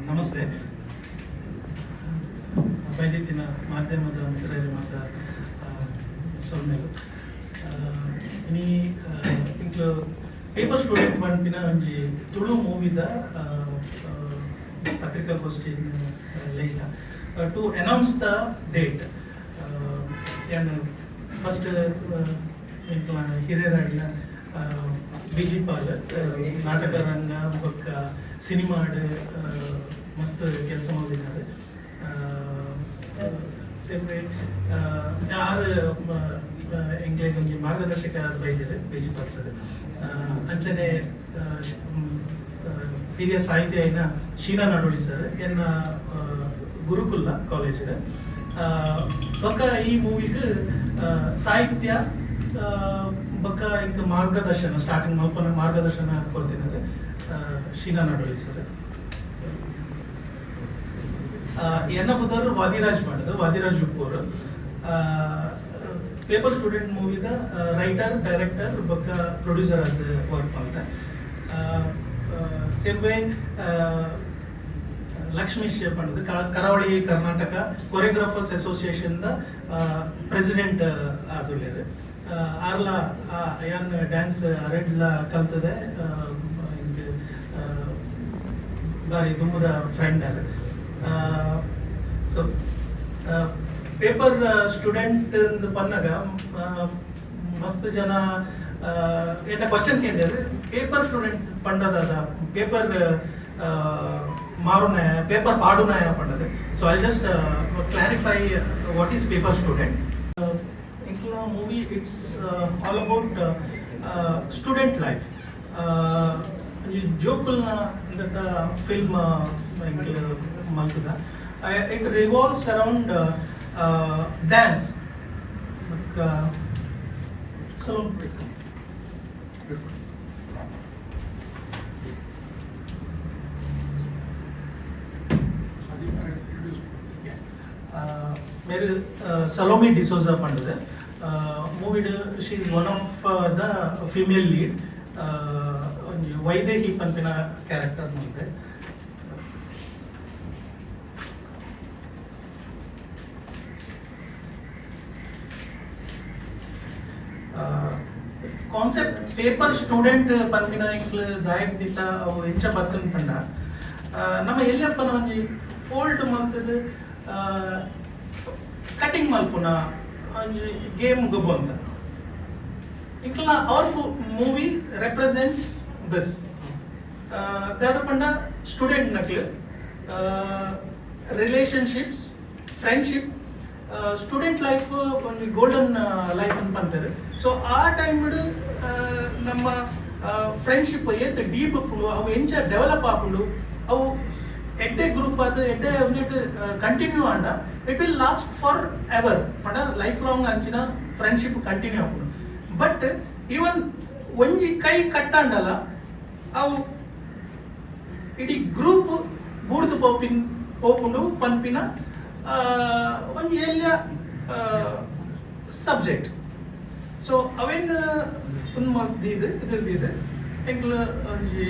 ನಮಸ್ತೆ. ವೈದ್ಯತಿನ ಮಾಧ್ಯಮದ ಮಿತ್ರರು ಮತ್ತು ಸೊನ್ನೆಲು ಇನಿ ಇಂಕ್ಲು ಪೇಪರ್ ಸ್ಟೂಡೆಂಟ್ ಬಂಪಿನ ಒಂಜಿ ತುಳು ಮೂವಿದ ಪತ್ರಿಕಾಗೋಷ್ಠಿ ಲೈನ ಟು ಅನೌನ್ಸ್ ದ ಡೇಟ್. ಏನು ಫಸ್ಟ್ ಇಂಕ್ಲ ಹಿರಿಯರಾಡಿನ ಬಿಜಿಪಾಲ್ ನಾಟಕ ರಂಗ ಬೊಕ್ಕ ಸಿನಿಮಾಡ್ ಮಸ್ತ್ ಕೆಲಸ ಮಾಡಿದ್ದಾರೆ. ಸೇವೆ ಯಾರು ಎಂಗ್ಲೆಗ್ ಒಂಜಿ ಮಾರ್ಗದರ್ಶಕರಾದ ಬೈದಿದೆ ಬಿಜಿಪಾಲ್ ಸರ್. ಅಂಚನೆ ಹಿರಿಯ ಸಾಹಿತ್ಯ ಐನ ಶೀನಾ ನಡೋಳಿ ಸರ್ ಎನ್ನ ಗುರುಕುಲ ಕಾಲೇಜ್ ಬೊಕ್ಕ ಈ ಮೂವಿಗೆ ಸಾಹಿತ್ಯ ಬೊಕ್ಕ ಇಂಕ ಮಾರ್ಗದರ್ಶನ ಸ್ಟಾರ್ಟಿಂಗ್ ಮಲ್ಪನ ಮಾರ್ಗದರ್ಶನ ಕೊಡ್ತಿದ್ದಾರೆ ಶೀನಾ ನಡೋಳಿ ಸರ್. ಎನ್ನ ಬುದ್ಧರು ವಾದಿರಾಜ್ ಮಾಡೋದು, ವಾದಿರಾಜ್ ಉಪ್ಪೂರು ಪೇಪರ್ ಸ್ಟೂಡೆಂಟ್ ಮೂವಿದ ರೈಟರ್ ಡೈರೆಕ್ಟರ್ ಬೊಕ್ಕ ಪ್ರೊಡ್ಯೂಸರ್ ಆದ ವರ್ಕ್ ಮಾಡ್ದೆ. ಸೇವೆ ಲಕ್ಷ್ಮೀಶ್ ಪಂಡದು Karavali Karnataka choreographers association president ಆದುಳ್ಳೇದು. ಆರ್ಲ ಏನ್ ಡ್ಯಾನ್ಸ್ ಅರೆಡ್ಲ ಕಲ್ತದೆ ಬಾರಿ ದುಮ್ಮದ ಫ್ರೆಂಡ್ ಅದು. ಸೊ ಪೇಪರ್ ಸ್ಟೂಡೆಂಟ್ ಪನ್ನಾಗ ಮಸ್ತ್ ಜನ ಏನ ಕ್ವಶನ್ ಕೇಳಿದ್ರೆ ಪೇಪರ್ ಸ್ಟೂಡೆಂಟ್ ಪಂಡದ ಪೇಪರ್ ಮಾರುನಾಯ ಪೇಪರ್ ಪಾಡುನಾಯ ಪಂಡದ. So I just clarify what is paper student. ಇಂಕ್ಲ movie it's all about student life. ಜೋಕುಲ್ನ ಫಿಲ್ಮ್ ಮಲ್ತದ. It revolves around dance. So मेरे सलोमी डिसोजा पंडद movie. She is one of the female lead. Vaidehi पंपिन क्यारेक्टर मुझे. ಕಾನ್ಸೆಪ್ಟ್ ಪೇಪರ್ ಸ್ಟೂಡೆಂಟ್ ಪನ್ಪಿನ ಇಂಕ್ಲ ದಾಯಕ್ ದಿತ್ತ ಅವು ಹೆಚ್ಚ ಬತ್ತನ್ ಪಂಡ ನಮ್ಮ ಎಲ್ಲಿಯಪ್ಪನ ಒಂಜಿ ಫೋಲ್ಡ್ ಮಲ್ತದ ಕಟಿಂಗ್ ಮಲ್ಪುನ ಒಂಜಿ ಗೇಮ್ ಗೊಬ್ಬ ಅಂತ ಇಂಕ್ಲ ಅವರ್ ಮೂವಿ ರೆಪ್ರೆಸೆಂಟ್ಸ್ ದಿಸ್. ದಾದ ಪಂಡ ಸ್ಟೂಡೆಂಟ್ ನಕ್ಲು ರಿಲೇಷನ್ಶಿಪ್ಸ್ ಫ್ರೆಂಡ್ಶಿಪ್ ಸ್ಟೂಡೆಂಟ್ ಲೈಫ್ ಒಂದು ಗೋಲ್ಡನ್ ಲೈಫ್ ಅಂತ ಅಂತಾರೆ. ಸೊ ಆ ಟೈಮ್ ನಮ್ಮ ಫ್ರೆಂಡ್ಶಿಪ್ ಏತ್ ಡೀಪ್ ಹಾಕೊಂಡು ಅವು ಎಂಚ ಡೆವಲಪ್ ಹಾಕೊಂಡು ಅವು ಎಡ್ಡೆ ಗ್ರೂಪ್ ಅದು ಎಡ್ಡೆ ಒಂದಿಟ್ಟು continue and it will last for ever ಪಡ ಲೈಫ್ ಲಾಂಗ್ ಅಂಚಿನ ಫ್ರೆಂಡ್ಶಿಪ್ ಕಂಟಿನ್ಯೂ ಹಾಕೊಂಡು. ಬಟ್ ಈವನ್ ಒಂಜಿ ಕೈ ಕಟ್ಟಾಂಡಲ್ಲ ಅವು ಇಡೀ ಗ್ರೂಪ್ ಬೂಡ್ದು ಪೋಪುಂಡು ಪನ್ಪಿನ ಒಂದು ಎಲ್ಲ ಸಬ್ಜೆಕ್ಟ್. ಸೊ ಅವೇನು ಇದು ಇದ್ರದ್ದು ಎಂಗ್ಲ ಒಂಜಿ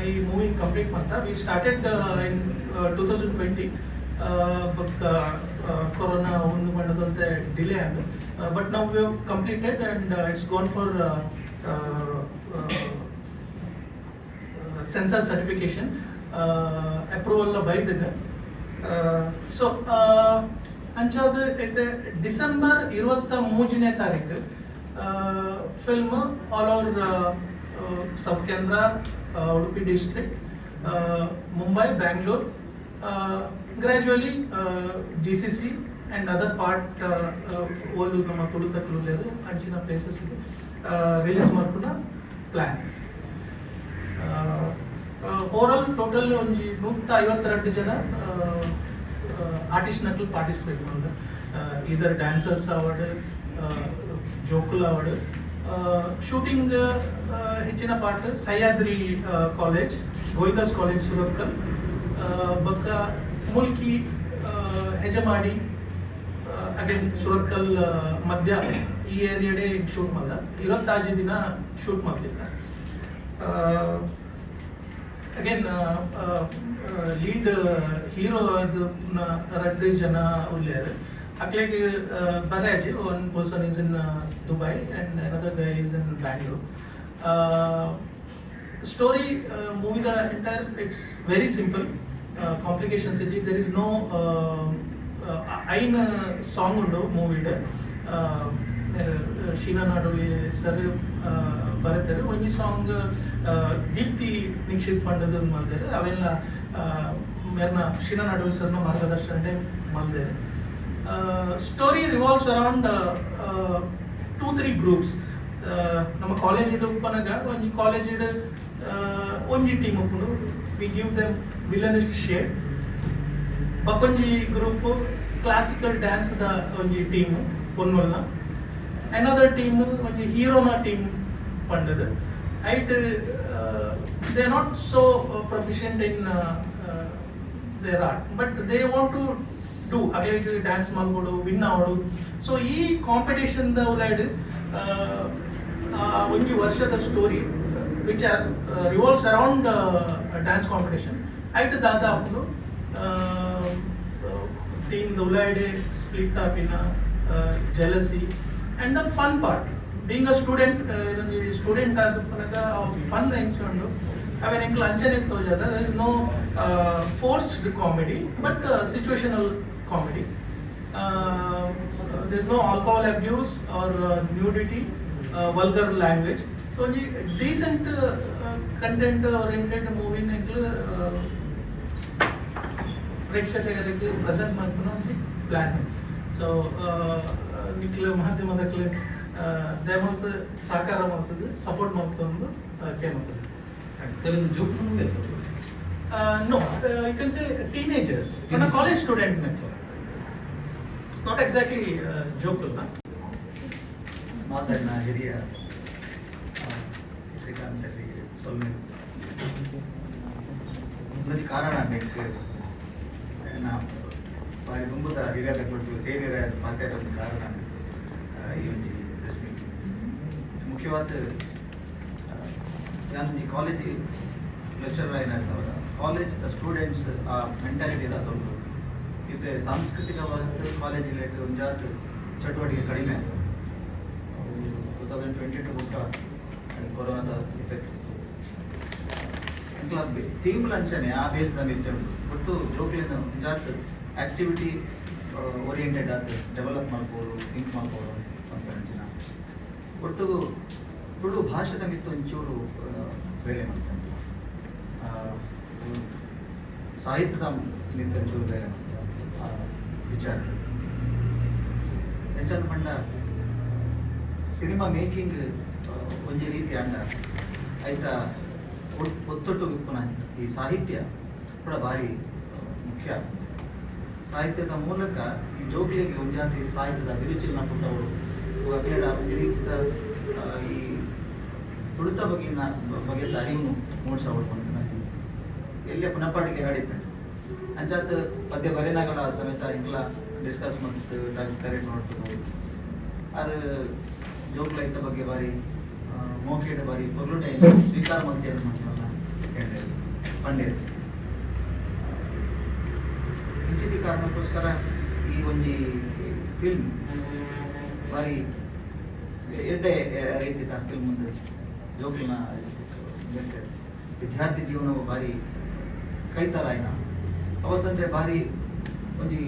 ಈ ಮೂವಿ ಕಂಪ್ಲೀಟ್ ಮಾಡ್ತಾ we started in 2020. But corona ಒಂದು ಮಾಡೋದಂತೆ ಡಿಲೇ ಆಗಿ ಬಟ್ ನಾವು we have completed and it's gone for censor certification approval ಬೈದಿದೆ. ಸೊ ಅಂಚಾದ ಐತೆ ಡಿಸೆಂಬರ್ 23ನೇ ತಾರೀಕು ಫಿಲ್ಮ್ ಆಲ್ ಓವರ್ ಸೌತ್ ಕೇಂದ್ರ, Udupi district, Mumbai, Bangalore, gradually GCC and other part ಓಲು ನಮ್ಮ ತುಳು ತಕ್ಕಲು ಅಂಚಿನ ಪ್ಲೇಸಸ್ಗೆ ರಿಲೀಸ್ ಮಾಡ್ಪುನ ಪ್ಲ್ಯಾನ್. ಓವರಾಲ್ ಟೋಟಲ್ ಒಂಜಿ 152 ಜನ ಆರ್ಟಿಸ್ಟ್ ನಕ್ಲು ಪಾರ್ಟಿಸಿಪೇಟ್ ಮಾಡಿದ್ರು. ಇದರ್ ಡ್ಯಾನ್ಸರ್ಸ್ ಅವಾರ್ಡ್, ಜೋಕುಲ್ ಅವಾರ್ಡ್, ಶೂಟಿಂಗ್ ಹೆಚ್ಚಿನ part Sahyadri college, Govindas college Surathkal, ಬೊಕ್ಕ ಮುಲ್ಕಿ, ಹೆಜಮಾಡಿ ಅಗೇನ್ ಸುರತ್ಕಲ್ ಮಧ್ಯ ಈ ಏರಿಯಾಡೆ ಶೂಟ್ ಮಾಡ್ದ. 25 ದಿನ ಶೂಟ್ ಮಾಡ್ತಿದ್ದ. ಅಗೇನ್ ಲೀಡ್ ಹೀರೋ ಅದು ಎರಡು ಜನ ಉಳ್ಳ್ಯಾರು ಅಕ್ಲೆಗೆ ಬರಾಜ್ one person is in Dubai and another guy is in Bangalore. Story movie the entire it's very simple. Complications there is no aina song undo movie de Sheena Nadoli sir ಬರುತ್ತಾರೆ ಒಂದು song Deepti ನಿಕ್ಷಿತ್ ಪಂಡದ ಮಾಡಿದ್ದಾರೆ ಅವೆಲ್ಲ ಮೇರ್ನ ಶೀನಾ ನಾಡೋಲಿ ಸರ್ನ ಮಾರ್ಗದರ್ಶನ ಮಾಡಿದ್ದಾರೆ. Story revolves around 2-3 groups. ನಮ್ಮ college ಉಪ್ಪನಾಗ ಒಂದು ಕಾಲೇಜ್ ಒಂಜಿ ಟೀಮ್ ಉಪ್ಪುಂಡು we give them villainous shade. ಬಕ್ಕೊಂಜಿ ಗ್ರೂಪ್ ಕ್ಲಾಸಿಕಲ್ ಡ್ಯಾನ್ಸ್ ದ ಒಂಜಿ ಟೀಮ್ ಪೊನ್ನೊಲ್ನ. ಅನದರ್ ಟೀಮ್ ಒಂಜಿ ಹೀರೋನ ಟೀಮ್ ಪಂಡದು ಐಟ್ they are not so proficient in their art but they want to do ಅಗ್ಲೈಟ್ ಡ್ಯಾನ್ಸ್ ಮಾಡ್ಬೋದು ವಿನ್ ಆಗೋದು. ಸೊ ಈ ಕಾಂಪಿಟೇಷನ್ ದ ಉಲೈಡ್ ಒಂದು ವರ್ಷದ story which revolves around dance competition ಐಟ್ ದಾದ ಅಪ್ಪು ಟೀಮ್ ದ ಉಲೈಡ್ split up in jealousy and the fun part being a student ಆದ fun enchಕೊಂಡು ಅವನ್ ಎಂಕ್ಲು ಅಂಚನೆ ತೋಜದ there is no forced comedy but situational comedy. There is no alcohol abuse or nudity, vulgar language. So decent content oriented movie ಎಂಕ್ಲು ಪ್ರೇಕ್ಷಕರಿಗೆ present ಮಾಡ್ಕೊಂಡು ಒಂದು plan. So ನಿಕ್ಲು ಮಾಧ್ಯಮದಕ್ಕೆ ದಯಮಾಡ್ತು ಸಹಕಾರ ಮಾಡ್ತದೆ support ಮಾಡ್ತದೆ ಒಂದು ಕೇಳ್ತದೆ. No, you can say teenagers. I'm a college student. It's not exactly joke. ಮಾತನ್ನ ಹಿರಿಯ ಶ್ರೀಕಾಂತರಿಗೆ ಸೊಲ್ಮೆ ಒಂದು ಕಾರಣ ಬೇಕು ನಾವು ಬಾರಿ ತುಂಬದ ಹಿರಿಯರ ಕೊಟ್ಟು ಸೇರಿಯರ ಮಾತಾಡೋದು ಕಾರಣ ಈ ಒಂದು ಪ್ರೆಸ್ ಮೀಟಿಂಗ್ ಮುಖ್ಯವಾದ ನಾನು ಈ ಕಾಲೇಜ್ ಲೆಕ್ಚರರ್ ಏನಾಗ್ತವಲ್ಲ ಕಾಲೇಜ್ ಸ್ಟೂಡೆಂಟ್ಸ್ ಆ ಮೆಂಟಾಲಿಟಿ ಅದಾದವರು ಇದು ಸಾಂಸ್ಕೃತಿಕವಾದ ಕಾಲೇಜ್ ರಿಲೇಟೆಡ್ ಒಂದು ಜಾತ್ ಚಟುವಟಿಕೆ ಕಡಿಮೆ 2022 ಬಿಟ್ಟ ಕೊರೋನಾದ ಇಫೆಕ್ಟ್ ಎಂಕ್ಲ ಥೀಮ್ ಅಂಚನೆ ಆ ಬೇಸ್ದ ಮಿತ್ತೆ ಉಂಟು ಒಟ್ಟು ಜೋಕ್ಲಿನ ಜಾತ್ ಆಕ್ಟಿವಿಟಿ ಓರಿಯೆಂಟೆಡ್ ಆದ ಡೆವಲಪ್ ಮಾಡ್ಬೋದು ಥಿಂಕ್ ಮಾಡ್ಬೋದು ಅಂತ ಅಂಚಿನ ಒಟ್ಟು ತುಳು ಭಾಷೆದ ಮಿತ್ತು ಒಂಚೂರು ಬೇರೆ ಮಾಡ್ತಾರೆ ಸಾಹಿತ್ಯದ ಮಿತ್ತು ಒಂಚೂರು ಬೇರೆ ಮಾಡ್ತಾರೆ ವಿಚಾರ ಹೆಚ್ಚಾದ ಮಂಡ ಸಿನಿಮಾ ಮೇಕಿಂಗ್ ಒಂಜಿ ರೀತಿ ಅಂಡ ಆಯ್ತಾ ಒತ್ತೊಟ್ಟು ವಿಪ್ಪುನ ಈ ಸಾಹಿತ್ಯ ಕೂಡ ಭಾರಿ ಮುಖ್ಯ. ಸಾಹಿತ್ಯದ ಮೂಲಕ ಈ ಜೋಕ್ಲಿಗೆ ಒಂದು ಜಾತಿ ಸಾಹಿತ್ಯದ ಅಭಿರುಚಿನ ಕೊಟ್ಟವರು ಅಗೇಡ ಒಂದು ರೀತಿಯ ಈ ತುಳಿತ ಬಗೆದ ಅರಿವು ಮೂಡಿಸೋರು ಅಂತ ಎಲ್ಲೇ ಪುನಪಾಟಿಗೆ ನಡೀತಾರೆ ಅಂಚಾತ್ ಪದ್ಯ ಬರೆನಾಗಳ ಸಮೇತ ಇಂಗ್ಲ ಡಿಸ್ಕಸ್ ಮತ್ತು ಕರೆಕ್ಟ್ ನೋಡ್ಬೋದು ಆರು ಜೋಕ್ಲ ಇದ್ದ ಬಗ್ಗೆ ಬಾರಿ ಮೋಕೆಡ ಬಾರಿ ಪೊರ್ಲುಟ ಸ್ವೀಕಾರ ಮಾಡ್ತೀರ ಹೇಳಿದೆ ಪಂಡಿರ್ ಇಂಚಿದ ಕಾರಣಕ್ಕೋಸ್ಕರ ಈ ಒಂಜಿ ಫಿಲ್ಮ್ ಬಾರಿ ಎಡ್ಡೆ ರೀತಿದ ಫಿಲ್ಮ್ ಮುಂದೆ ಜೋಕ್ಲಿನ ವಿದ್ಯಾರ್ಥಿ ಜೀವನವು ಭಾರಿ ಕೈತಲಾಯಿನ ಅವತ್ತಂತೆ ಭಾರಿ ಒಂಜಿ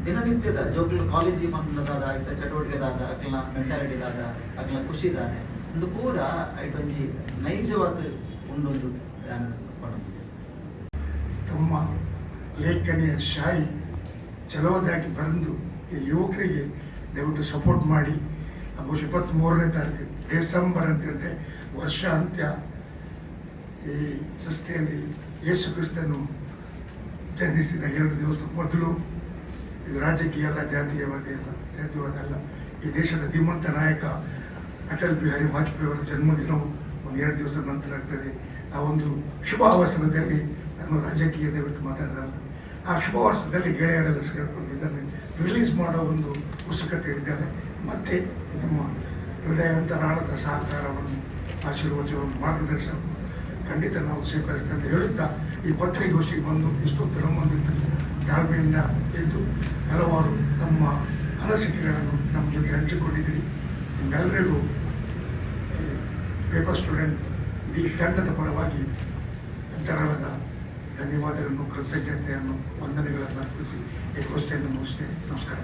ದಿನನಿತ್ಯದ ಜೋಕ್ಲು ಕಾಲೇಜಿ ಬಂದದಾದ ಆಯ್ತ ಚಟುವಟಿಕೆದಾದ ಅಕ್ಲನ ಮೆಂಟಾಲಿಟಿದಾದ ಅಕ್ಲನ ಖುಷಿದಾನೆ ಒಂದು ಪೂರ ಐಟ್ ಒಂಜಿ ನೈಜವಾದ ಉಂಡೊಂದು ತಮ್ಮ ಲೇಖನಿಯ ಶಾಯಿ ಚಲೋದಾಗಿ ಬರೆದು ಈ ಯುವಕರಿಗೆ ದಯವಿಟ್ಟು ಸಪೋರ್ಟ್ ಮಾಡಿ. ಬಹುಶಃ 23ನೇ ತಾರೀಕು ಡಿಸೆಂಬರ್ ಅಂತಂದರೆ ವರ್ಷ ಅಂತ್ಯ ಈ ಸೃಷ್ಟಿಯಲ್ಲಿ ಯೇಸು ಕ್ರಿಸ್ತನು ಜನಿಸಿದ 2 ದಿವಸ ಮೊದಲು ಇದು ರಾಜಕೀಯ ಅಲ್ಲ, ಜಾತೀಯವಾದ ಅಲ್ಲ, ಈ ದೇಶದ ಧೀಮಂತ ನಾಯಕ ಅಟಲ್ ಬಿಹಾರಿ ವಾಜಪೇಯಿ ಅವರ ಜನ್ಮದಿನವು ಒಂದು 2 ದಿವಸ ನಂತರ ಆಗ್ತದೆ. ಆ ಒಂದು ಶುಭ ಅವಸರದಲ್ಲಿ ನಾನು ರಾಜಕೀಯದ ಬಿಟ್ಟು ಮಾತಾಡಲ್ಲ. ಆ ಶುಭ ವರ್ಷದಲ್ಲಿ ಗೆಳೆಯರೆಲ್ಲ ಸೇರಿಕೊಂಡು ಇದನ್ನು ರಿಲೀಸ್ ಮಾಡೋ ಒಂದು ಉತ್ಸುಕತೆ ಇದ್ದಾರೆ. ಮತ್ತೆ ನಮ್ಮ ಹೃದಯಾಂತರಾಳದ ಸಹಕಾರವನ್ನು ಆಶೀರ್ವಚನವನ್ನು ಮಾರ್ಗದರ್ಶನ ಖಂಡಿತ ನಾವು ಸ್ವೀಕರಿಸ್ತೇವೆ ಅಂತ ಹೇಳುತ್ತಾ ಈ ಪತ್ರಿಕಾಗೋಷ್ಠಿಗೆ ಬಂದು ಇಷ್ಟೊತ್ತು ನಮ್ಮೊಂದಿಗೆ ತಾಳ್ಮೆಯಿಂದ ಇದ್ದು ಹಲವಾರು ನಮ್ಮ ಅನಿಸಿಕೆಗಳನ್ನು ನಮ್ಮ ಜೊತೆ ಹಂಚಿಕೊಂಡಿದ್ದೀರಿ. ನಿಮ್ಮೆಲ್ಲರಿಗೂ ಪೇಪರ್ ಸ್ಟೂಡೆಂಟ್ ಈ ತಂಡದ ಪರವಾಗಿ ಅಂತರಾಳದ ಧನ್ಯವಾದಗಳನ್ನು, ಕೃತಜ್ಞತೆಯನ್ನು, ವಂದನೆಗಳನ್ನು ಅರ್ಪಿಸಿ ಈ ಗೋಷ್ಠಿಯನ್ನು ಮುಗಿಸ್ತೇನೆ. ನಮಸ್ಕಾರ.